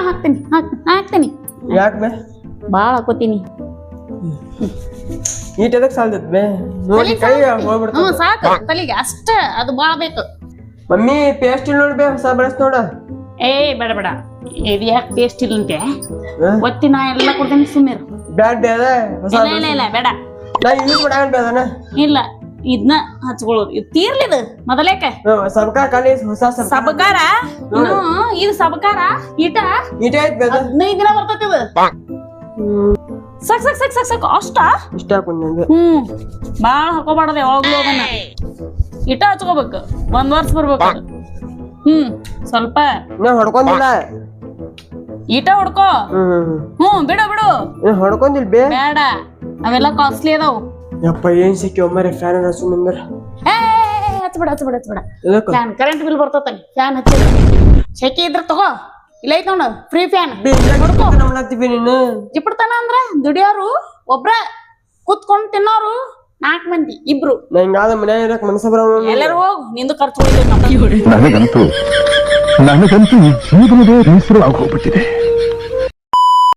ಹಾಕ್ತೀನಿ ಯಾಕೆ ಬೇ ಬಾಳ ಹಾಕೋತೀನಿ ಈಟ್ ಎದಕ್ ಸಾಲ್ದತ್ ಬೇ ನೋಡಿ ಕೈ ಹೋಗ್ಬಿಡ್ತ ಸಾಕು ತಲೆಗೆ ಅಷ್ಟ ಅದು ಬಾಳ ಬೇಕು ಮಮ್ಮಿ ಪೇಸ್ಟ್ ಇಲ್ಲ ನೋಡಿ ಬೇ ಹೊಸ ಬಳಸ್ ನೋಡ ಏ ಬೇಡ ಬೇಡ ಇದು ಯಾಕೆ ಟೇಸ್ಟ್ ಇಲ್ಲಂತೆ ಒತ್ತಿ ನಾ ಎಲ್ಲ ಕೊಡ್ತೀನಿ ಸುಮ್ಮನೆ ಬ್ಯಾಡ್ ಬೇ ಅದ ಹೊಸ ಇಲ್ಲ ಬೇಡ ನಾ ಯೂಸ್ ಮಾಡಾಗ ಬೇ ಅದನ್ನ ಇಲ್ಲ ಇದನ್ನ ಹಚ್ಕೊಳ್ಳೋದು ಇದು ತೀರ್ಲಿದು ಮೊದಲೇಕ ಸಬ್ಕಾರ ಖಾಲಿ ಹೊಸ ಸಬಕಾರ ಇನ್ನು ಇದು ಸಬಕಾರ ಈಟ ಈಟ ಐತ್ ಬೇ 15 ದಿನ ಬರ್ತೈತಿ ಇದು ಸಾಕ್ ಅಷ್ಟ ಇಷ್ಟ ಹಾಕೊಂಡೆ ಬಾಳ ಹಾಕೋಬಾರ್ದು ಯಾವಾಗ್ಲೂ ಅದನ್ನ ಈಟ ಹಚ್ಕೋಬೇಕು 1 ವರ್ಷ ಬರ್ಬೇಕು ಸ್ವಲ್ಪ ನಾ ಹೊಡ್ಕೊಂಡಿಲ್ಲ ಈಟ ಹೊಡ್ಕೋ ಬಿಡು ಹೊಡ್ಕೊಂಡಿಲ್ ಬೇ ಬೇಡ ಅವೆಲ್ಲ ಕಾಸ್ಟ್ಲಿ ಅದಾವು ಯಪ್ಪ ಏನ್ ಸಿಕ್ಕಿ ಒಮ್ಮರೆ ಫ್ಯಾನ್ ಅನ್ನ ಸುಮ್ಮಂದ್ರ ಹಚ್ಬೇಡ ಫ್ಯಾನ್ ಕರೆಂಟ್ ಬಿಲ್ ಬರ್ತೈತಿ ಫ್ಯಾನ್ ಹಚ್ಚಿ ಸೆಕೆ ಇದ್ರ ತಗೋ ಇಲ್ಲ ಐತ್ ನೋಡು ಫ್ರೀ ಫ್ಯಾನ್ ಮಾಡ್ತೀವಿ ನೀನು ಜಿಪ್ಪಡ್ತಾನ ಅಂದ್ರ ದುಡಿಯೋರು ಒಬ್ರ ಕುತ್ಕೊಂಡ್ ತಿನ್ನೋರು 4 ಮಂದಿ ಇಬ್ರು ನಂಗಾದ ಮನೆ ಇರಕ್ ಮನಸ್ಸ ಬರಲ್ಲ ಎಲ್ಲರೂ ಹೋಗ್ ನಿಂದು ಖರ್ಚು ಉಳಿತೈತಿ ನನಗಂತೂ ಈ ಜೀವನದೇ ಬೇಸರ ಆಗೋಗ್ಬಿಟ್ಟಿದೆ